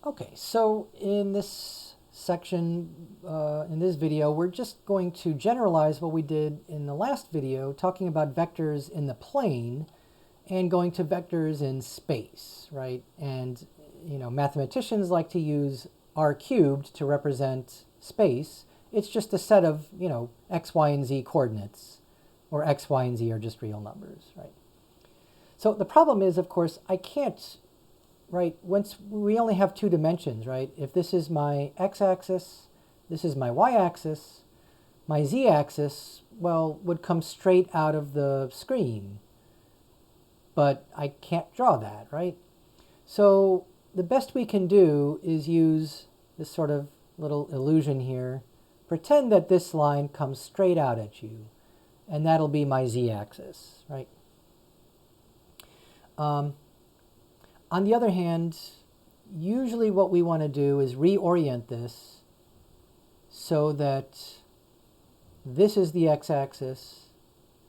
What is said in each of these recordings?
Okay, so in this section, in this video, we're just going to generalize what we did in the last video, talking about vectors in the plane and going to vectors in space, right? And, mathematicians like to use r cubed to represent space. It's just a set of, x, y, and z coordinates, or x, y, and z are just real numbers, right? So the problem is, of course, I can't, right, once we only have two dimensions, right? If this is my x-axis, this is my y-axis, my z-axis, well, would come straight out of the screen. But I can't draw that, right? So the best we can do is use this sort of little illusion here. Pretend that this line comes straight out at you, and that'll be my z-axis, right? On the other hand, usually what we want to do is reorient this so that this is the x-axis.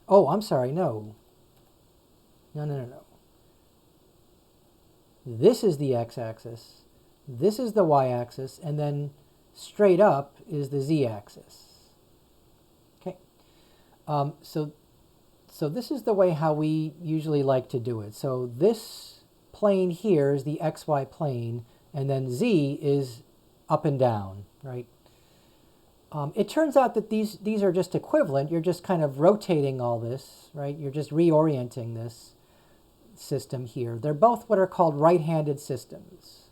Oh, I'm sorry, no. No. This is the x-axis, this is the y-axis, and then straight up is the z-axis. Okay, so this is the way how we usually like to do it. So this plane here is the xy plane, and then z is up and down, right? It turns out that these are just equivalent. You're just kind of rotating all this, right? You're just reorienting this system here. They're both what are called right-handed systems.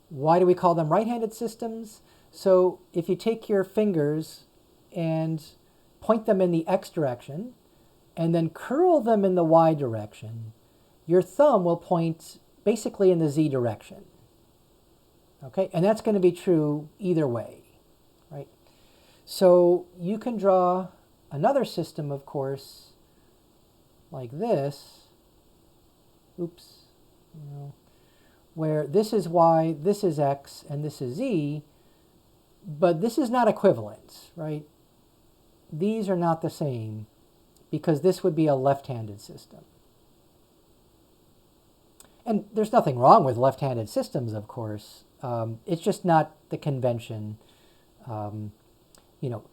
Why do we call them right-handed systems? So if you take your fingers and point them in the x direction and then curl them in the y direction, your thumb will point basically in the z direction. Okay, and that's going to be true either way, right? So you can draw another system, of course, like this, where this is y, this is x, and this is z, but this is not equivalent, right? These are not the same because this would be a left-handed system. And there's nothing wrong with left-handed systems, of course. It's just not the convention.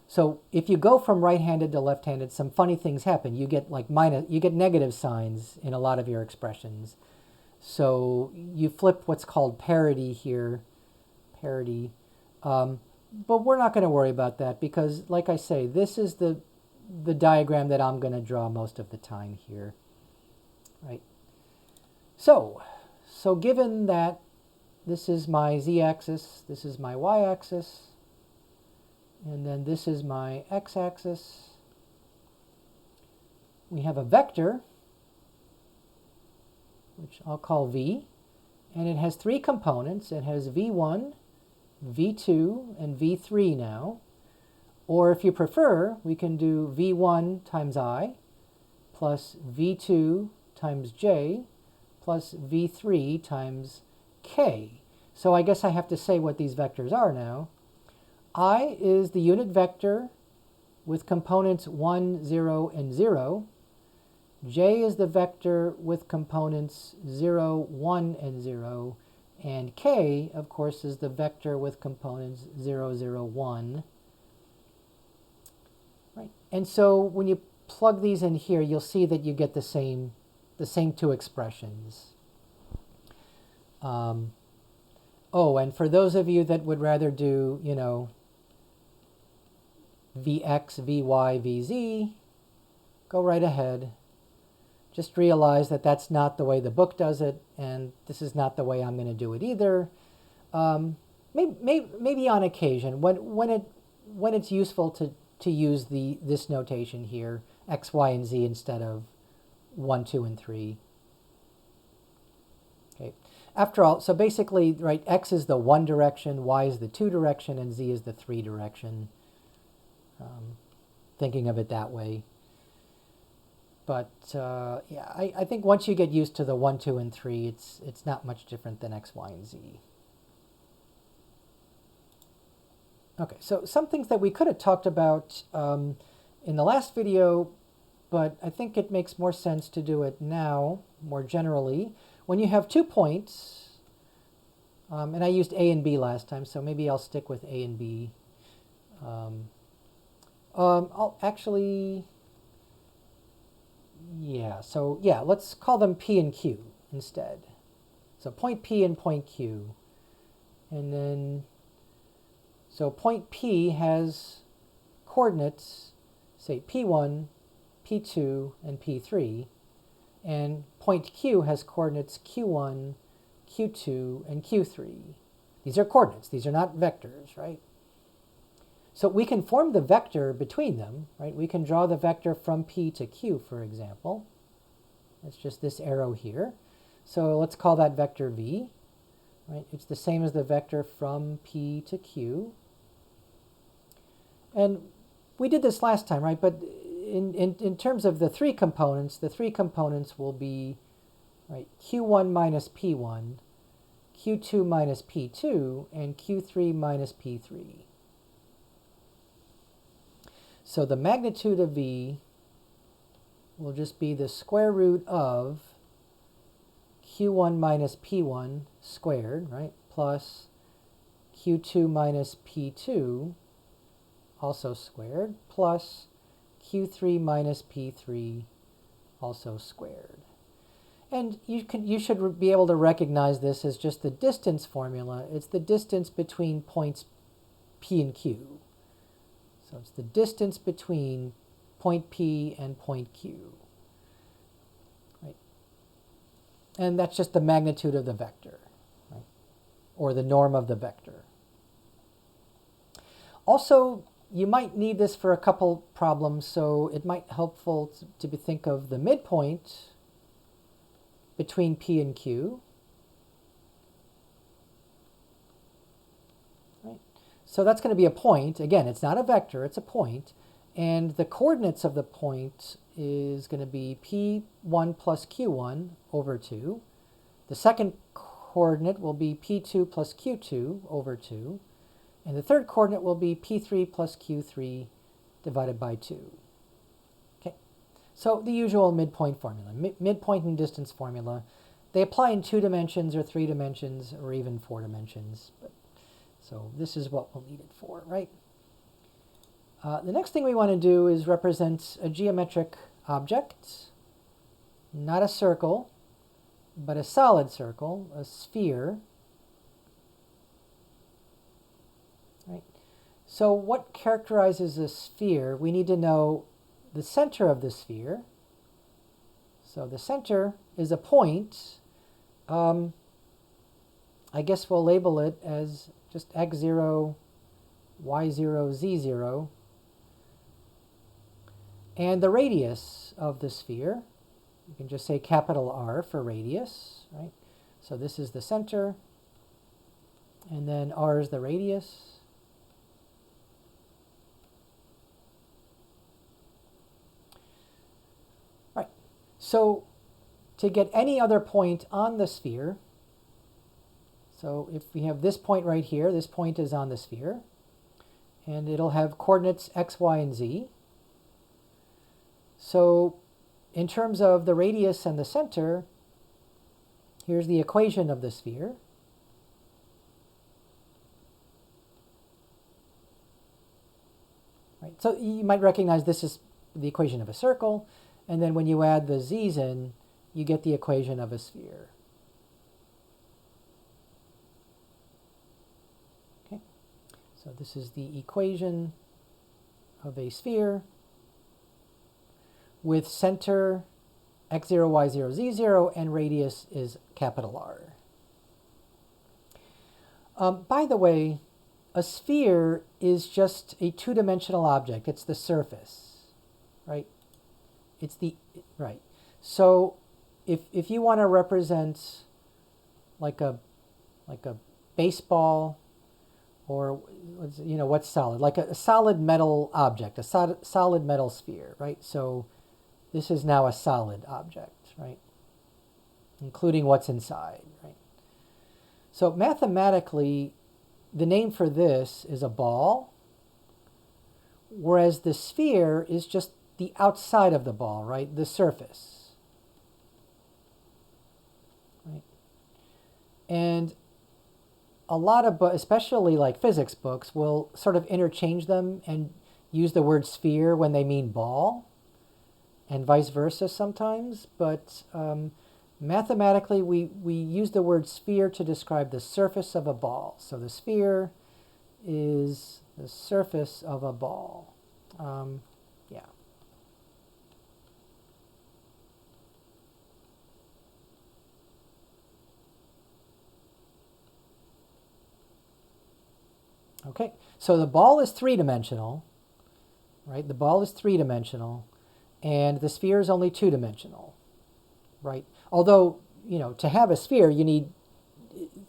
So if you go from right-handed to left-handed, some funny things happen. You get you get negative signs in a lot of your expressions. So you flip what's called parity here, parity. But we're not going to worry about that because, like I say, this is the diagram that I'm going to draw most of the time here, right? So given that this is my z-axis, this is my y-axis, and then this is my x-axis, we have a vector, which I'll call v, and it has three components. It has v1, v2, and v3 now. Or if you prefer, we can do v1 times I plus v2 times j plus v3 times k. So I guess I have to say what these vectors are now. I is the unit vector with components 1, 0, and 0. J is the vector with components 0, 1, and 0. And k, of course, is the vector with components 0, 0, 1. Right. And so when you plug these in here, you'll see that you get the same two expressions. Oh, and for those of you that would rather do, Vx, Vy, Vz, go right ahead. Just realize that that's not the way the book does it, and this is not the way I'm going to do it either. Maybe on occasion, when it's useful to use this notation here, x, y, and z instead of 1, 2, and 3. Okay. After all, so basically, right, x is the 1 direction, y is the 2 direction, and z is the 3 direction. Thinking of it that way. But yeah, I think once you get used to the 1, 2, and 3, it's not much different than x, y, and z. Okay, so some things that we could have talked about in the last video, but I think it makes more sense to do it now, more generally. When you have 2 points, And I used A and B last time, so maybe I'll stick with A and B. I'll actually, yeah, so yeah, let's call them P and Q instead. So point P and point Q. And then, so point P has coordinates, say P1, P2, and P3. And point Q has coordinates Q1, Q2, and Q3. These are coordinates. These are not vectors, right? So we can form the vector between them, right? We can draw the vector from P to Q, for example. It's just this arrow here. So let's call that vector V, right? It's the same as the vector from P to Q. And we did this last time, right? But in terms of the three components will be, right, Q1 minus P1, Q2 minus P2, and Q3 minus P3. So the magnitude of V will just be the square root of Q1 minus P1 squared, right, plus Q2 minus P2, also squared, plus Q3 minus P3, also squared. And you should be able to recognize this as just the distance formula. It's the distance between points P and Q. So it's the distance between point P and point Q. Right? And that's just the magnitude of the vector, right? Or the norm of the vector. Also, you might need this for a couple problems, so it might be helpful to think of the midpoint between P and Q. Right? So that's going to be a point. Again, it's not a vector, it's a point. And the coordinates of the point is going to be P1 plus Q1 over 2. The second coordinate will be P2 plus Q2 over 2. And the third coordinate will be P3 plus Q3 divided by 2. Okay, so the usual midpoint formula, midpoint and distance formula. They apply in 2 dimensions or 3 dimensions or even 4 dimensions. So this is what we'll need it for, right? The next thing we want to do is represent a geometric object, not a circle, but a solid circle, a sphere. Right? So what characterizes a sphere? We need to know the center of the sphere. So the center is a point. I guess we'll label it as just x0, y0, z0. And the radius of the sphere, you can just say capital R for radius, right? So this is the center, and then R is the radius. Right. So to get any other point on the sphere, so if we have this point right here, this point is on the sphere, and it'll have coordinates x, y, and z. So in terms of the radius and the center, here's the equation of the sphere. Right. So you might recognize this is the equation of a circle, and then when you add the z's in, you get the equation of a sphere. Okay. So this is the equation of a sphere with center x0, y0, z0, and radius is capital R. By the way, a sphere is just a two-dimensional object. It's the surface, right? It's the, right. So if you want to represent like a baseball, or you know what's solid, like a solid metal object, a solid metal sphere, right? So this is now a solid object, right? Including what's inside, right? So mathematically, the name for this is a ball, whereas the sphere is just the outside of the ball, right? The surface. Right? And a lot of, especially like physics books, will sort of interchange them and use the word sphere when they mean ball, and vice versa sometimes. But mathematically, we use the word sphere to describe the surface of a ball. So the sphere is the surface of a ball. Yeah. Okay, so the ball is three-dimensional, right? The ball is three-dimensional, and the sphere is only two-dimensional, right? Although, to have a sphere, you need,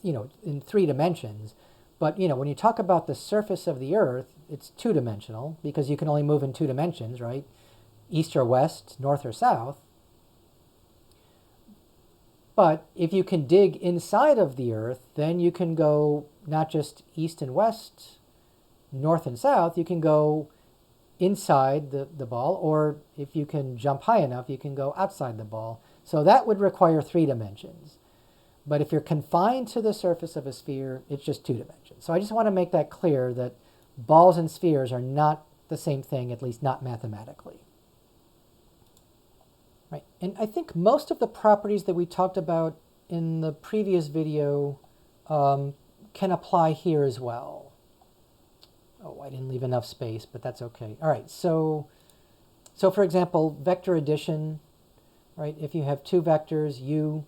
in 3 dimensions. But, when you talk about the surface of the Earth, it's two-dimensional because you can only move in 2 dimensions, right? East or west, north or south. But if you can dig inside of the Earth, then you can go not just east and west, north and south, you can go inside the ball, or if you can jump high enough, you can go outside the ball. So that would require 3 dimensions. But if you're confined to the surface of a sphere, it's just 2 dimensions. So I just want to make that clear that balls and spheres are not the same thing, at least not mathematically. Right. And I think most of the properties that we talked about in the previous video can apply here as well. Oh, I didn't leave enough space, but that's okay. All right, so for example, vector addition, right? If you have 2 vectors, u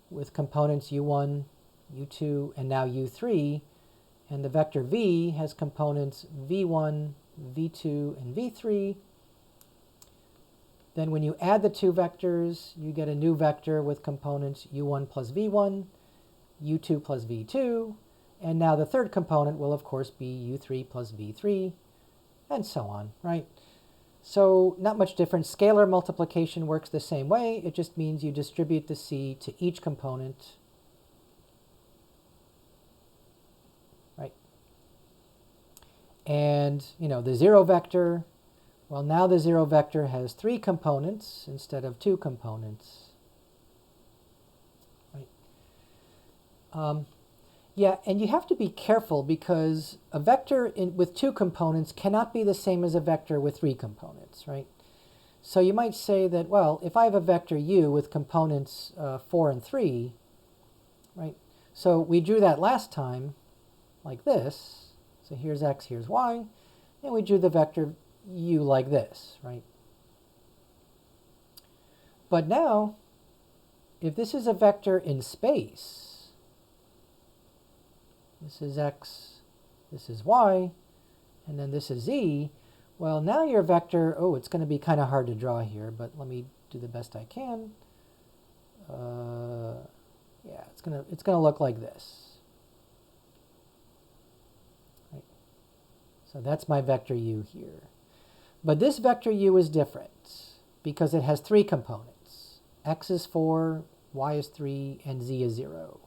with components u1, u2, and now u3, and the vector v has components v1, v2, and v3, then when you add the 2 vectors, you get a new vector with components u1 plus v1, u2 plus v2, and now the third component will, of course, be u3 plus v3, and so on, right? So not much different. Scalar multiplication works the same way. It just means you distribute the c to each component, right? And, the 0 vector, well, now the 0 vector has 3 components instead of 2 components, right? Yeah, and you have to be careful because a vector with 2 components cannot be the same as a vector with 3 components, right? So you might say that, well, if I have a vector u with components 4 and 3, right? So we drew that last time like this. So here's x, here's y. And we drew the vector u like this, right? But now, if this is a vector in space, this is x, this is y, and then this is z. Well, now your vector, it's going to be kind of hard to draw here, but let me do the best I can. Yeah, it's gonna look like this. Right. So that's my vector u here. But this vector u is different because it has 3 components. X is 4, y is 3, and z is 0.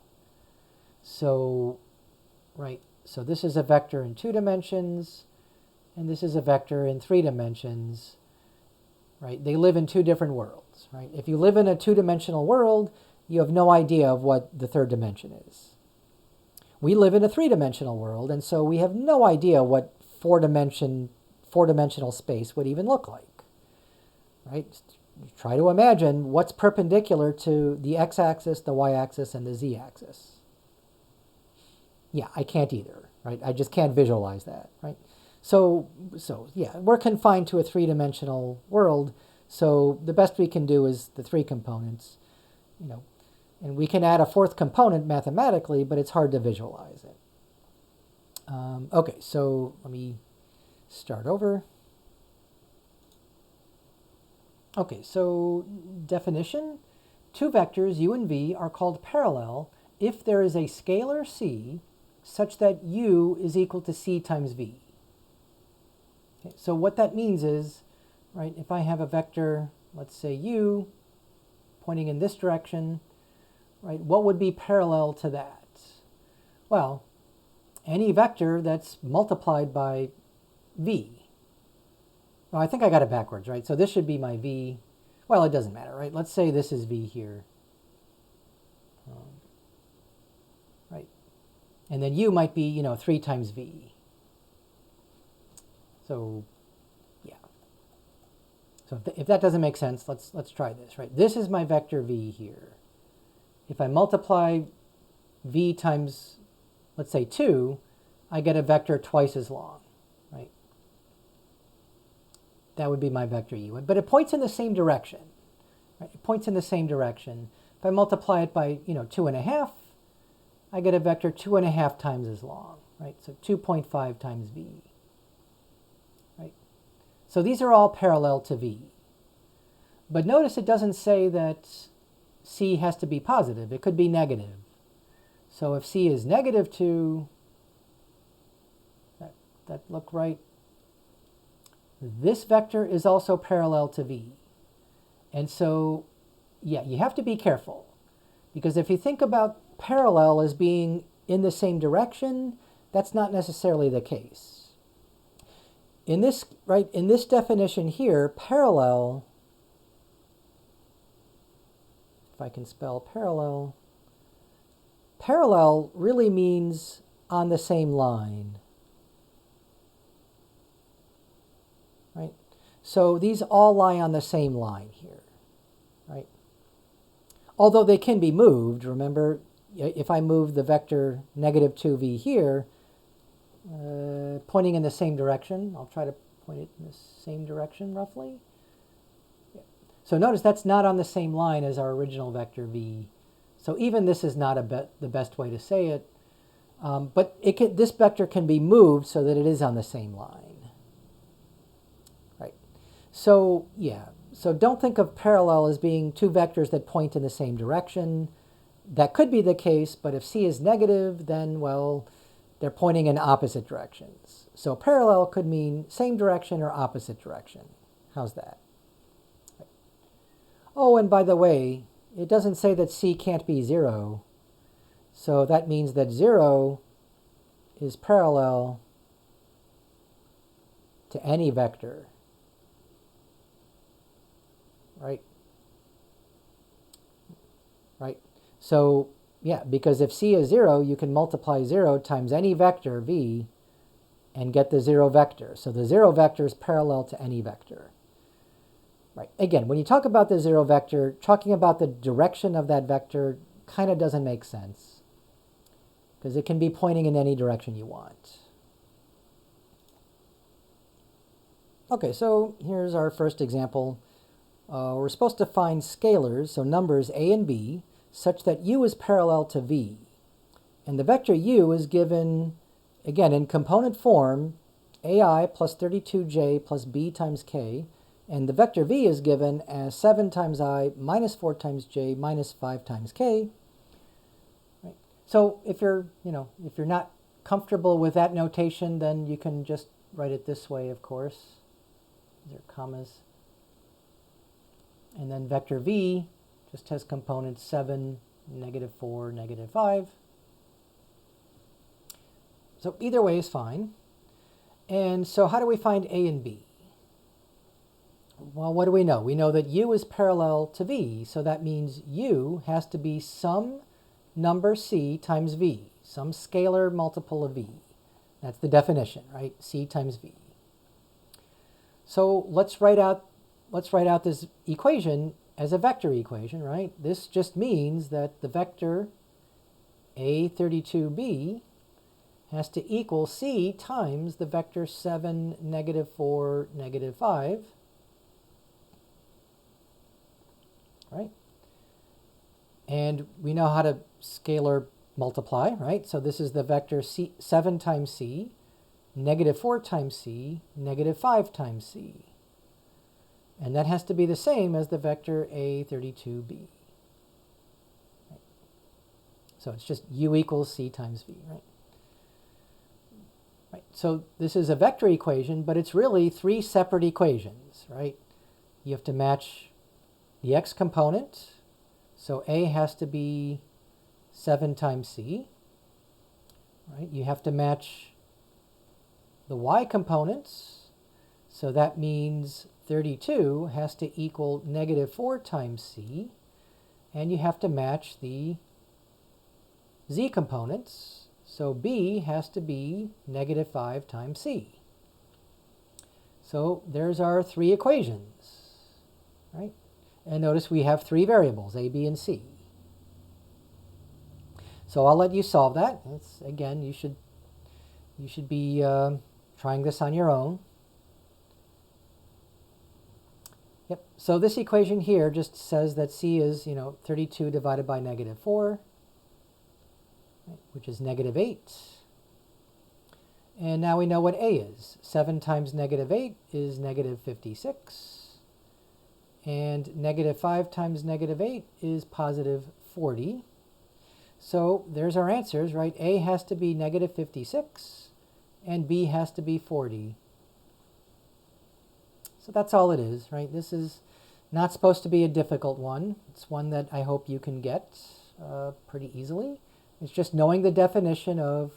So right, so this is a vector in 2 dimensions, and this is a vector in 3 dimensions, right? They live in 2 different worlds, right? If you live in a 2-dimensional world, you have no idea of what the 3rd dimension is. We live in a 3-dimensional world, and so we have no idea what 4-dimensional space would even look like, right? Try to imagine what's perpendicular to the x-axis, the y-axis, and the z-axis. Yeah, I can't either, right? I just can't visualize that, right? So yeah, we're confined to a 3-dimensional world, so the best we can do is the 3 components, and we can add a 4th component mathematically, but it's hard to visualize it. Okay, so let me start over. Okay, so definition, 2 vectors, u and v, are called parallel if there is a scalar c such that u is equal to c times v. Okay, so what that means is, right, if I have a vector, let's say u, pointing in this direction, right, what would be parallel to that? Well, any vector that's multiplied by v. Well, I think I got it backwards, right? So this should be my v. Well, it doesn't matter, right? Let's say this is v here. Right. And then u might be, 3 times v. So, yeah. So if that doesn't make sense, let's try this, right? This is my vector v here. If I multiply v times, let's say 2, I get a vector twice as long, right? That would be my vector u. But it points in the same direction, right? It points in the same direction. If I multiply it by, 2.5, I get a vector 2.5 times as long, right? So 2.5 times v, right? So these are all parallel to v. But notice it doesn't say that c has to be positive. It could be negative. So if c is negative 2, that look right? This vector is also parallel to v. And so, yeah, you have to be careful. Because if you think about parallel as being in the same direction, that's not necessarily the case. In this definition here, parallel, if I can spell parallel, parallel really means on the same line. Right? So these all lie on the same line here, right? Although they can be moved, remember, if I move the vector negative 2v here, pointing in the same direction, I'll try to point it in the same direction roughly. Yeah. So notice that's not on the same line as our original vector v. So even this is not the best way to say it, but this vector can be moved so that it is on the same line. So, yeah, so don't think of parallel as being two vectors that point in the same direction. That could be the case, but if c is negative, then, well, they're pointing in opposite directions. So parallel could mean same direction or opposite direction. How's that? Oh, and by the way, it doesn't say that c can't be 0. So that means that 0 is parallel to any vector. Right? Right? So, yeah, because if c is 0, you can multiply 0 times any vector, v, and get the 0 vector. So the 0 vector is parallel to any vector. Right? Again, when you talk about the 0 vector, talking about the direction of that vector kind of doesn't make sense, because it can be pointing in any direction you want. Okay, so here's our first example. We're supposed to find scalars, so numbers a and b, such that u is parallel to v. And the vector u is given, again, in component form, ai plus 32j plus b times k. And the vector v is given as 7 times I minus 4 times j minus 5 times k. Right? So if you're not comfortable with that notation, then you can just write it this way, of course. These are commas. And then vector v just has components 7, negative 4, negative 5. So either way is fine. And so how do we find a and b? Well, what do we know? We know that u is parallel to v, so that means u has to be some number c times v, some scalar multiple of v. That's the definition, right? C times v. So let's write out this equation as a vector equation, right? This just means that the vector a32b has to equal c times the vector 7, negative 4, negative 5. Right? And we know how to scalar multiply, right? So this is the vector 7 times c, negative 4 times c, negative 5 times c. And that has to be the same as the vector a32b. Right? So it's just u equals c times v, right? Right? So this is a vector equation, but it's really 3 separate equations, right? You have to match the x component, so a has to be 7 times c. Right? You have to match the y components, so that means 32 has to equal negative 4 times c, and you have to match the z components, So B has to be negative 5 times C. So there's our three equations, right? And notice we have three variables, A, B, and C. So I'll let you solve that. Again, you should be trying this on your own. Yep. So this equation here just says that C is, 32 divided by negative 4, right, which is negative 8. And now we know what A is. 7 times negative 8 is negative 56. And negative 5 times negative 8 is positive 40. So there's our answers, right? A has to be negative 56, and B has to be 40. So that's all it is, right? This is not supposed to be a difficult one. It's one that I hope you can get pretty easily. It's just knowing the definition of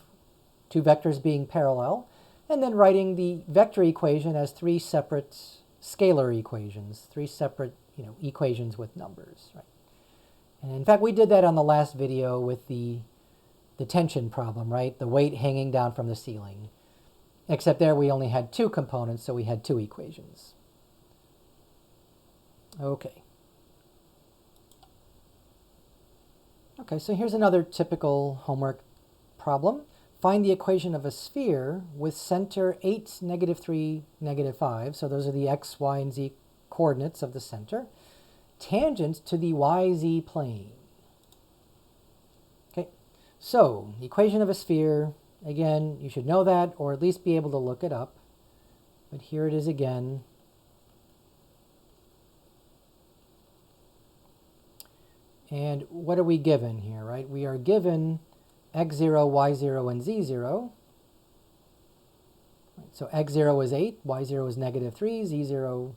two vectors being parallel, and then writing the vector equation as three separate scalar equations, three separate equations with numbers, right? And in fact, we did that on the last video with the tension problem, right? The weight hanging down from the ceiling. Except there we only had two components, so we had two equations. Okay. Okay, so here's another typical homework problem. Find the equation of a sphere with center 8, negative 3, negative 5. So those are the x, y, and z coordinates of the center. Tangent to the yz plane. Okay, so the equation of a sphere, again, you should know that, or at least be able to look it up. But here it is again. And what are we given here, right? We are given x0, y0, and z0. Right, so x0 is 8, y0 is negative 3, z0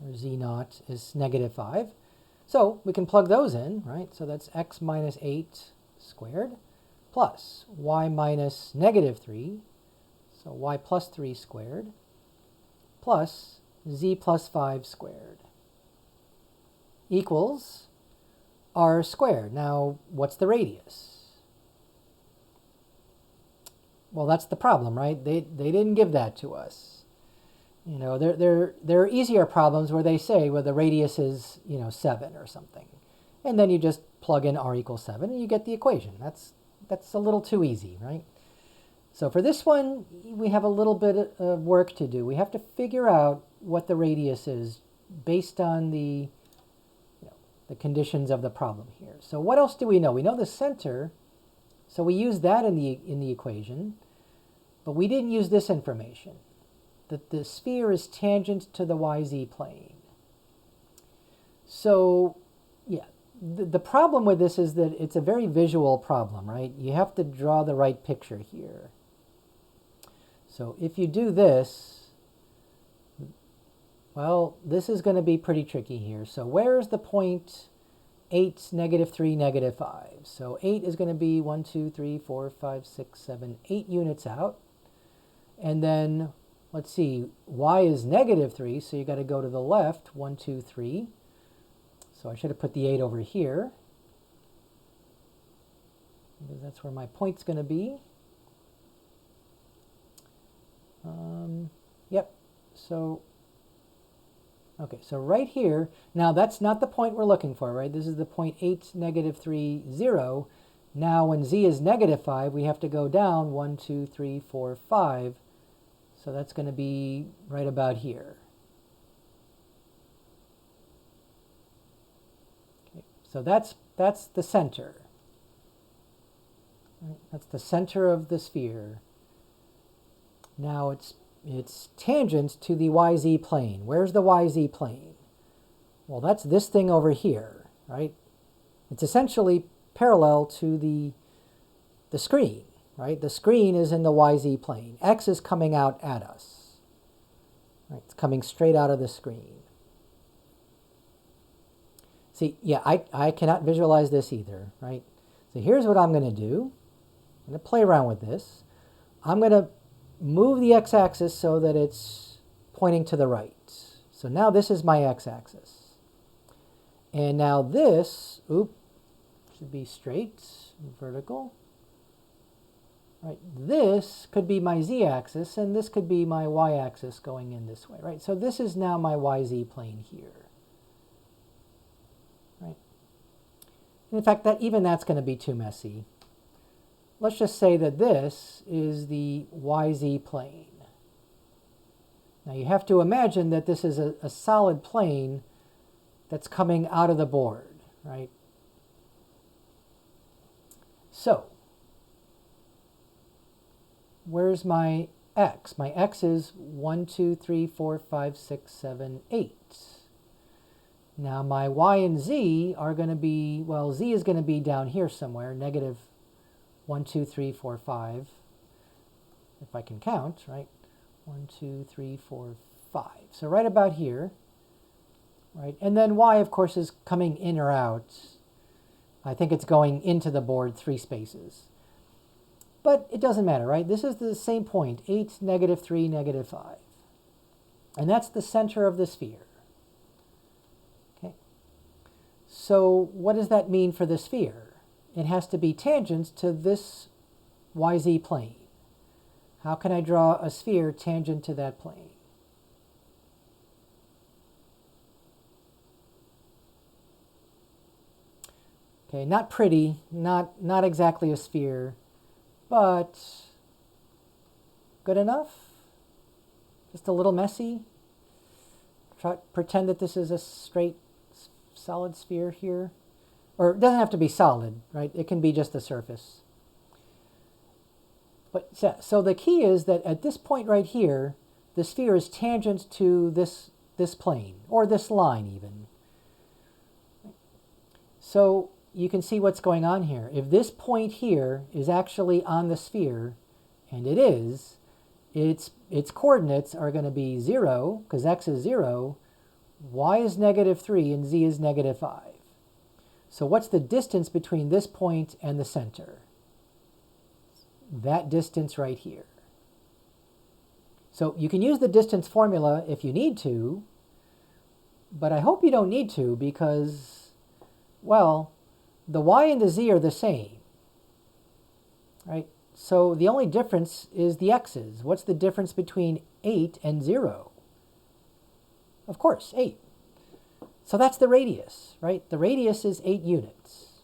or z0 is negative 5. So we can plug those in, right? So that's x minus 8 squared plus y minus negative 3, so y plus 3 squared, plus z plus 5 squared equals r squared. Now, what's the radius? Well, that's the problem, right? They didn't give that to us. There are easier problems where they say, well, the radius is, 7 or something. And then you just plug in r equals 7 and you get the equation. That's a little too easy, right? So for this one, we have a little bit of work to do. We have to figure out what the radius is based on the conditions of the problem here. So what else do we know? We know the center, so we use that in the equation, but we didn't use this information, that the sphere is tangent to the yz plane. So yeah, the problem with this is that it's a very visual problem, right? You have to draw the right picture here. So if you do this, well, this is going to be pretty tricky here. So where is the point 8, negative 3, negative 5? So 8 is going to be 1, 2, 3, 4, 5, 6, 7, 8 units out. And then, let's see, y is negative 3, so you got to go to the left, 1, 2, 3. So I should have put the 8 over here, because that's where my point's going to be. Yep, so... okay, so right here, now that's not the point we're looking for, right? This is the point 8, negative 3, 0. Now when z is negative 5, we have to go down 1, 2, 3, 4, 5. So that's going to be right about here. Okay, so that's the center. Right? That's the center of the sphere. Now it's tangent to the yz plane. Where's the yz plane? Well, that's this thing over here, right? It's essentially parallel to the screen, right? The screen is in the yz plane. X is coming out at us. Right? It's coming straight out of the screen. See, yeah, I cannot visualize this either, right? So here's what I'm going to do. I'm going to play around with this. I'm going to move the x-axis so that it's pointing to the right. So now this is my x-axis. And now this, should be straight, vertical. right? This could be my z-axis, and this could be my y-axis going in this way, right? So this is now my yz plane here, right? And in fact, that's going to be too messy. Let's just say that this is the yz plane. Now you have to imagine that this is a solid plane that's coming out of the board, right? So, where's my x? My x is 1, 2, 3, 4, 5, 6, 7, 8. Now my y and z are going to be, well, z is going to be down here somewhere, negative 1, 2, 3, 4, 5, if I can count, right? 1, 2, 3, 4, 5. So right about here, right? And then y, of course, is coming in or out. I think it's going into the board 3 spaces. But it doesn't matter, right? This is the same point, 8, negative 3, negative 5. And that's the center of the sphere. Okay. So what does that mean for the sphere? It has to be tangent to this yz plane. How can I draw a sphere tangent to that plane? Okay, not pretty, not exactly a sphere, but good enough? Just a little messy? Pretend that this is a straight, solid sphere here. Or it doesn't have to be solid, right? It can be just the surface. But so the key is that at this point right here, the sphere is tangent to this plane, or this line even. So you can see what's going on here. If this point here is actually on the sphere, and it is, its coordinates are going to be 0, because x is 0, y is negative 3, and z is negative 5. So what's the distance between this point and the center? That distance right here. So you can use the distance formula if you need to, but I hope you don't need to because, well, the y and the z are the same, right? So the only difference is the x's. What's the difference between 8 and 0? Of course, 8. So that's the radius, right? The radius is 8 units,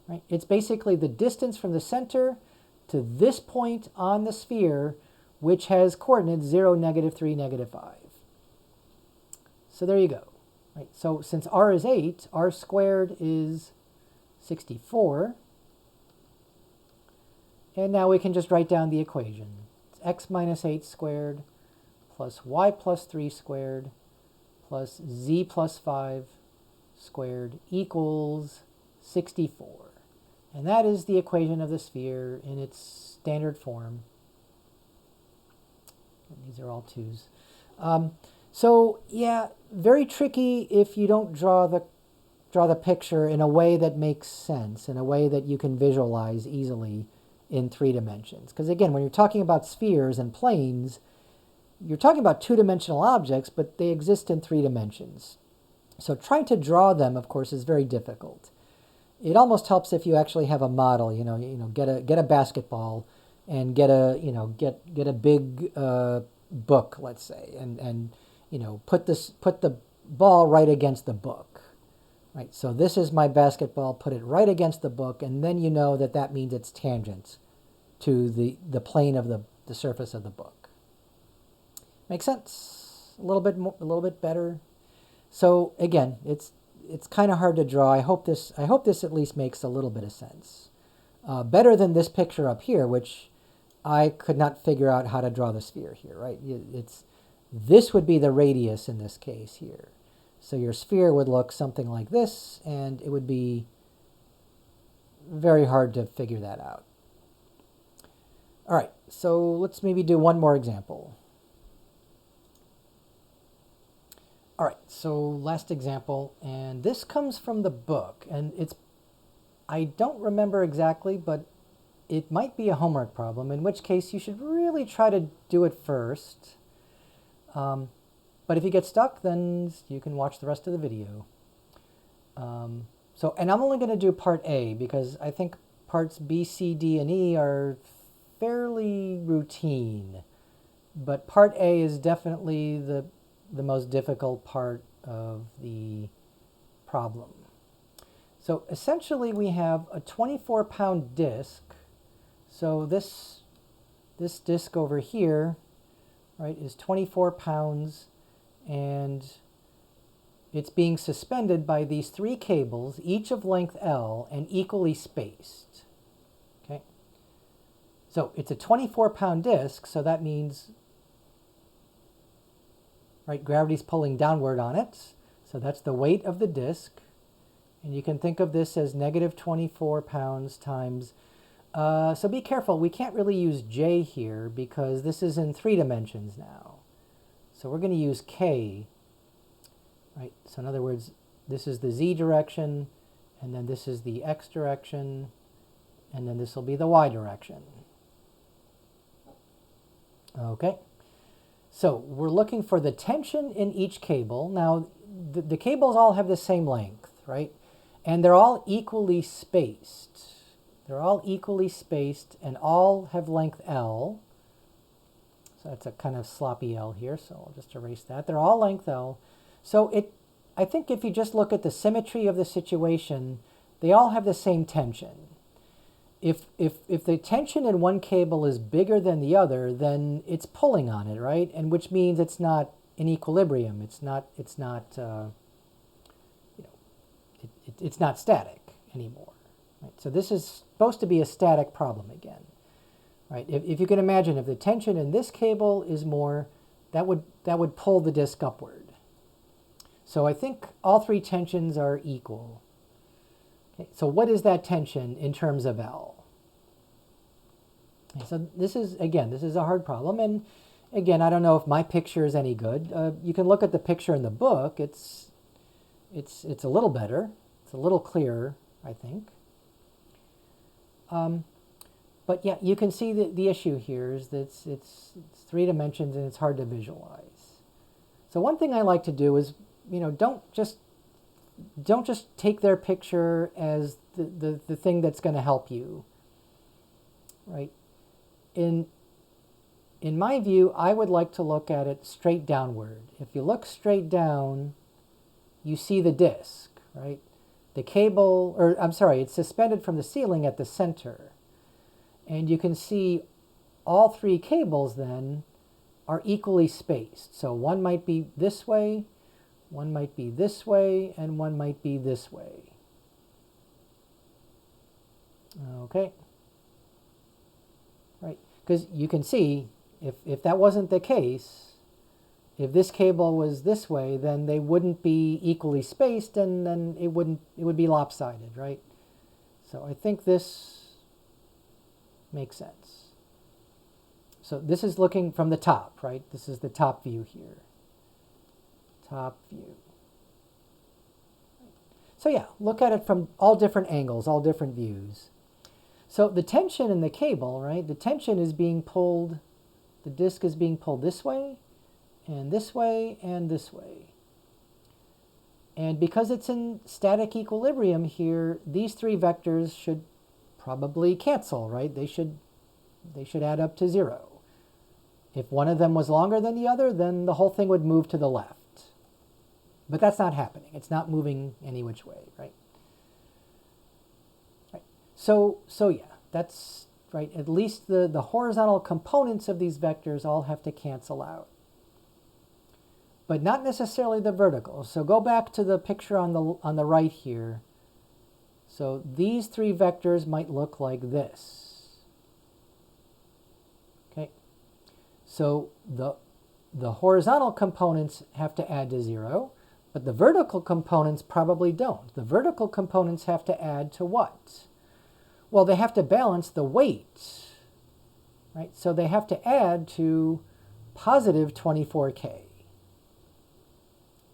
right? It's basically the distance from the center to this point on the sphere, which has coordinates 0, negative 3, negative 5. So there you go. Right? So since r is 8, r squared is 64. And now we can just write down the equation. It's x minus 8 squared plus y plus 3 squared plus z plus 5 squared equals 64. And that is the equation of the sphere in its standard form. And these are all 2's. So yeah, very tricky if you don't draw the picture in a way that makes sense, in a way that you can visualize easily in 3 dimensions. Because again, when you're talking about spheres and planes, you're talking about 2-dimensional objects, but they exist in 3 dimensions. So trying to draw them, of course, is very difficult. It almost helps if you actually have a model. Get a basketball and get a big book, let's say, and put the ball right against the book, right? So this is my basketball. Put it right against the book, and then you know that means it's tangent to the plane of the surface of the book. Make sense? A little bit better. So again, it's kind of hard to draw. I hope this at least makes a little bit of sense. Better than this picture up here, which I could not figure out how to draw the sphere here, right? This would be the radius in this case here. So your sphere would look something like this, and it would be very hard to figure that out. All right, so let's maybe do one more example. All right, so last example, and this comes from the book, and I don't remember exactly, but it might be a homework problem, in which case you should really try to do it first. But if you get stuck, then you can watch the rest of the video. And I'm only going to do part A, because I think parts B, C, D, and E are fairly routine, but part A is definitely the most difficult part of the problem. So essentially we have a 24-pound disk. So this disk over here, right, is 24 pounds, and it's being suspended by these 3 cables, each of length L and equally spaced. Okay? So it's a 24-pound disk, so that means, right, gravity's pulling downward on it. So that's the weight of the disk. And you can think of this as negative 24 pounds times. So be careful, we can't really use J here because this is in 3 dimensions now. So we're going to use K. Right? So in other words, this is the Z direction, and then this is the X direction, and then this will be the Y direction. Okay. So we're looking for the tension in each cable. Now, the cables all have the same length, right? And they're all equally spaced. They're all equally spaced and all have length L. So that's a kind of sloppy L here, so I'll just erase that. They're all length L. So I think if you just look at the symmetry of the situation, they all have the same tension. If the tension in one cable is bigger than the other, then it's pulling on it, right? And which means it's not in equilibrium. It's not it's not static anymore. Right? So this is supposed to be a static problem again. Right? If you can imagine, if the tension in this cable is more, that would pull the disk upward. So I think all 3 tensions are equal. Okay, so what is that tension in terms of L? Okay, so this is a hard problem, and again, I don't know if my picture is any good. You can look at the picture in the book. It's a little better. It's a little clearer, I think. But yeah, you can see the issue here is that it's 3 dimensions and it's hard to visualize. So one thing I like to do is, don't just take their picture as the thing that's going to help you, right? In my view, I would like to look at it straight downward. If you look straight down, you see the disk, right? The cable, or I'm sorry, it's suspended from the ceiling at the center. And you can see all 3 cables then are equally spaced. So one might be this way, one might be this way, and one might be this way. Okay. Right. Because you can see, if that wasn't the case, if this cable was this way, then they wouldn't be equally spaced, and then it would be lopsided, right? So I think this makes sense. So this is looking from the top, right? This is the top view here. Top view. So yeah, look at it from all different angles, all different views. So the tension in the cable, right? The tension is being pulled, the disk is being pulled this way, and this way, and this way. And because it's in static equilibrium here, these 3 vectors should probably cancel, right? They should add up to 0. If one of them was longer than the other, then the whole thing would move to the left. But that's not happening. It's not moving any which way, right? Right. So yeah, that's right. At least the horizontal components of these vectors all have to cancel out. But not necessarily the vertical. So go back to the picture on the right here. So these 3 vectors might look like this. Okay. So the horizontal components have to add to 0, but the vertical components probably don't. The vertical components have to add to what? Well, they have to balance the weight, right? So they have to add to positive 24K.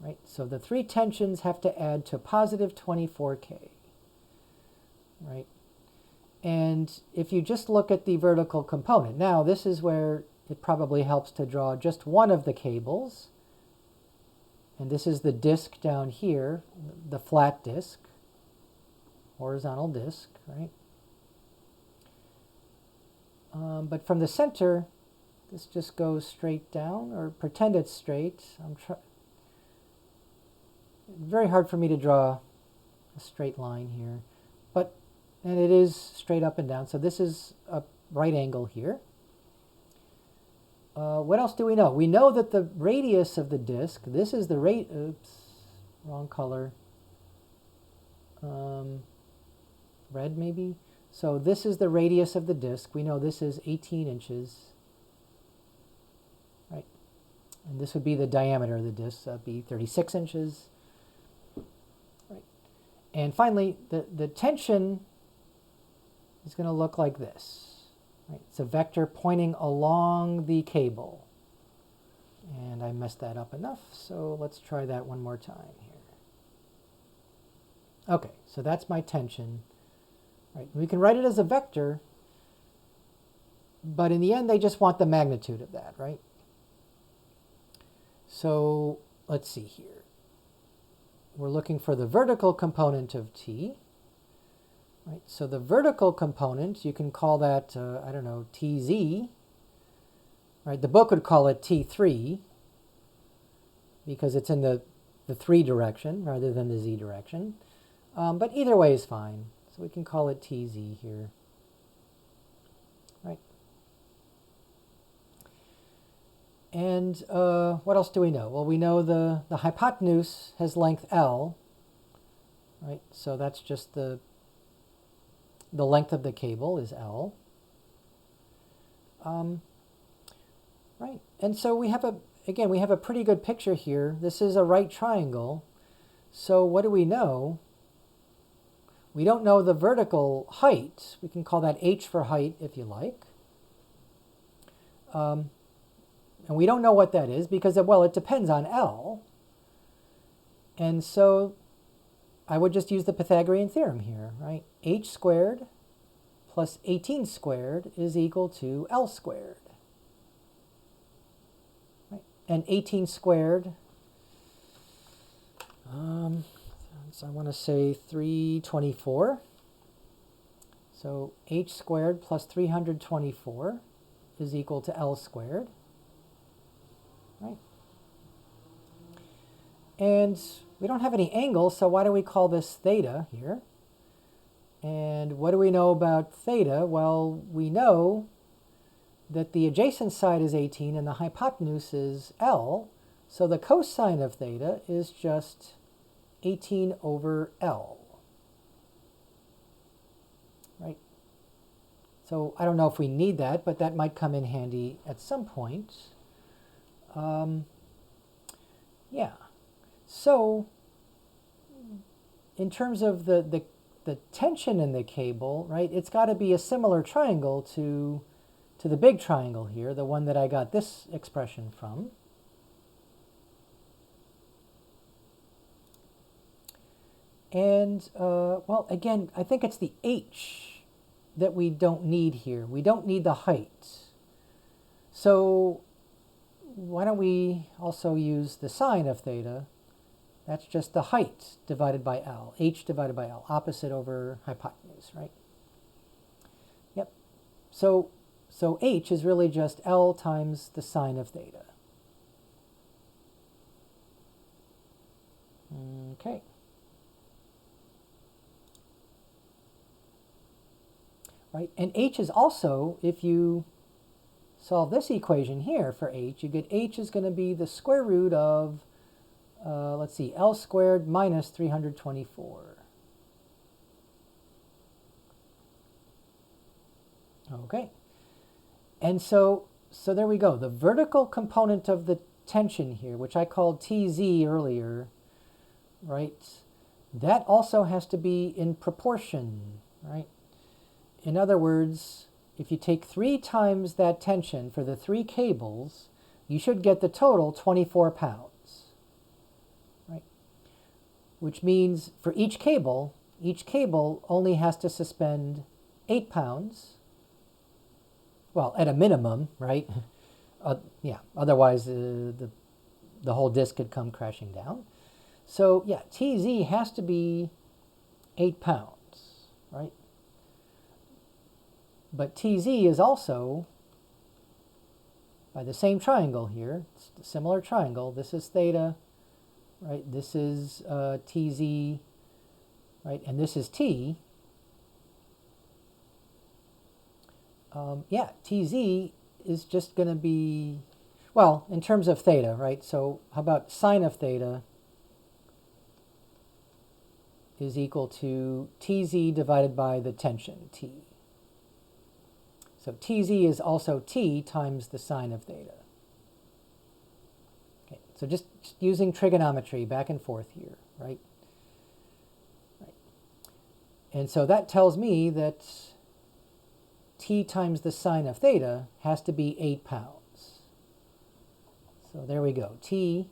Right? So the 3 tensions have to add to positive 24K. Right? And if you just look at the vertical component, now this is where it probably helps to draw just one of the cables. And this is the disk down here, the flat disk, horizontal disk, right? But from the center, this just goes straight down, or pretend it's straight. Very hard for me to draw a straight line here, and it is straight up and down. So this is a right angle here. What else do we know? We know that the radius of the disk, this is the oops, wrong color. Red maybe? So this is the radius of the disk. We know this is 18 inches. Right? And this would be the diameter of the disk. So that would be 36 inches. Right? And finally, the tension is going to look like this. Right? It's a vector pointing along the cable. And I messed that up enough, so let's try that one more time here. Okay, so that's my tension. Right? We can write it as a vector, but in the end, they just want the magnitude of that, right? So let's see here. We're looking for the vertical component of T. Right, so the vertical component, you can call that, I don't know, TZ. Right, the book would call it T3 because it's in the 3 direction rather than the Z direction. But either way is fine. So we can call it TZ here. Right. And what else do we know? Well, we know the hypotenuse has length L. Right, so that's just the length of the cable is L. Right, and so we have we have a pretty good picture here. This is a right triangle. So what do we know? We don't know the vertical height. We can call that H for height if you like. And we don't know what that is because, well, it depends on L. And so I would just use the Pythagorean theorem here, right? H squared plus 18 squared is equal to L squared. Right? And 18 squared, so I want to say 324. So H squared plus 324 is equal to L squared. Right? And we don't have any angle, so why do we call this theta here? And what do we know about theta? Well, we know that the adjacent side is 18 and the hypotenuse is L, so the cosine of theta is just 18 over L. Right? So I don't know if we need that, but that might come in handy at some point. Yeah. So in terms of the tension in the cable, right, it's got to be a similar triangle to the big triangle here, the one that I got this expression from. And, well, again, I think it's the H that we don't need here. We don't need the height. So why don't we also use the sine of theta? That's just the height divided by L, H divided by L, opposite over hypotenuse, right? Yep. So H is really just L times the sine of theta. Okay. Right, and H is also, if you solve this equation here for H, you get H is going to be the square root of, let's see, L squared minus 324. Okay. And so there we go. The vertical component of the tension here, which I called TZ earlier, right, that also has to be in proportion, right? In other words, if you take 3 times that tension for the 3 cables, you should get the total 24 pounds, right? Which means for each cable only has to suspend 8 pounds. Well, at a minimum, right? Yeah, otherwise the whole disk could come crashing down. So yeah, TZ has to be 8 pounds, right? But TZ is also by the same triangle here. It's a similar triangle. This is theta, right? This is TZ, right? And this is T. Yeah, TZ is just going to be, well, in terms of theta, right? So how about sine of theta is equal to TZ divided by the tension, T. So TZ is also T times the sine of theta. Okay, so just using trigonometry back and forth here, right? And so that tells me that T times the sine of theta has to be 8 pounds. So there we go. T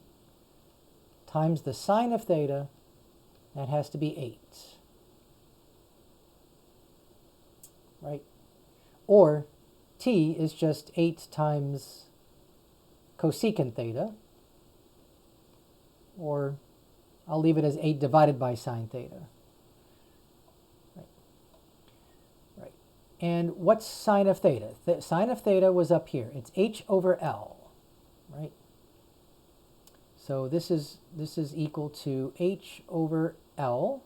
times the sine of theta, that has to be 8. Right? Or T is just 8 times cosecant theta. Or I'll leave it as 8 divided by sine theta. Right. And what's sine of theta? Sine of theta was up here. It's h over L, right? So this is equal to h over L.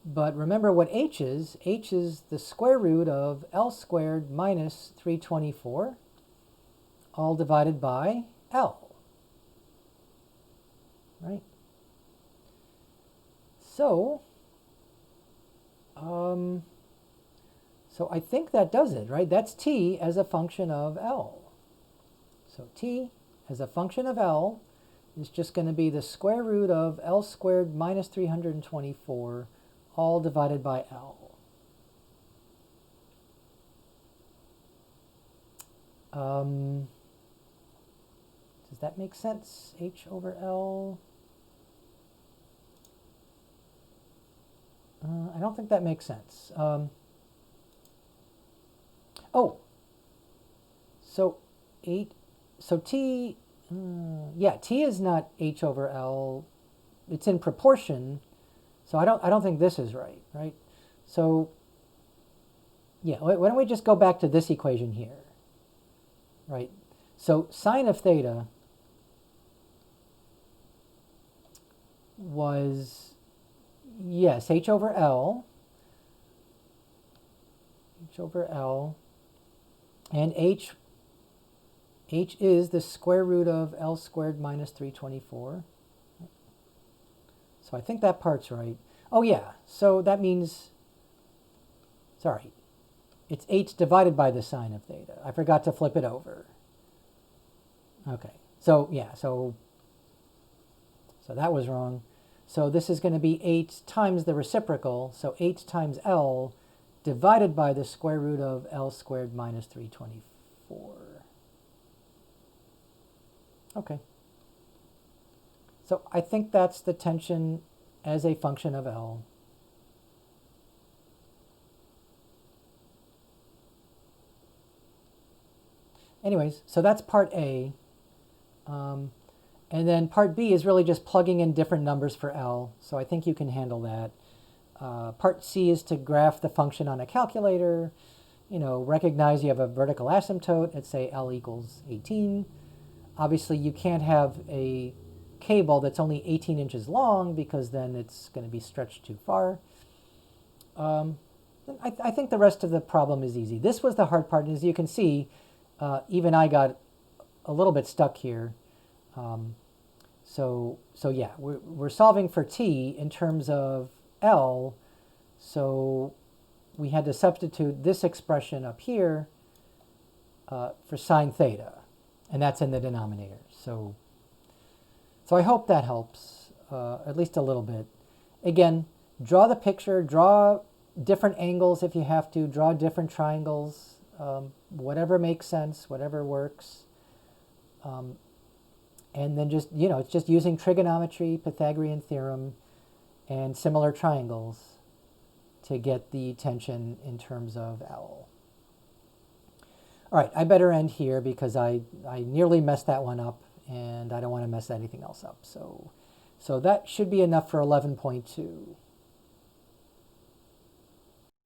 But remember what h is. H is the square root of L squared minus 324, all divided by L, right? So, so I think that does it, right? That's T as a function of L. So T as a function of L is just going to be the square root of L squared minus 324, all divided by L. Does that make sense? H over L? I don't think that makes sense. Oh, so T, yeah, T is not H over L. It's in proportion. So I don't think this is right, right? So yeah, why don't we just go back to this equation here, right? So sine of theta was, yes, H over L, and H is the square root of L squared minus 324. So I think that part's right. Oh yeah, so that means, sorry, it's h divided by the sine of theta. I forgot to flip it over. Okay, so yeah, so that was wrong. So this is going to be 8 times the reciprocal, so 8 times L divided by the square root of L squared minus 324. Okay. So I think that's the tension as a function of L. Anyways, so that's part A. And then part B is really just plugging in different numbers for L. So I think you can handle that. Part C is to graph the function on a calculator. You know, recognize you have a vertical asymptote. Let's say L equals 18. Obviously, you can't have a cable that's only 18 inches long because then it's going to be stretched too far. I think the rest of the problem is easy. This was the hard part. And as you can see, even I got a little bit stuck here. So yeah, we're solving for T in terms of L. So we had to substitute this expression up here for sine theta. And that's in the denominator. So I hope that helps, at least a little bit. Again, draw the picture, draw different angles if you have to, draw different triangles, whatever makes sense, whatever works. And then just, you know, it's just using trigonometry, Pythagorean theorem, and similar triangles to get the tension in terms of L. All right, I better end here because I nearly messed that one up and I don't want to mess anything else up. So that should be enough for 11.2.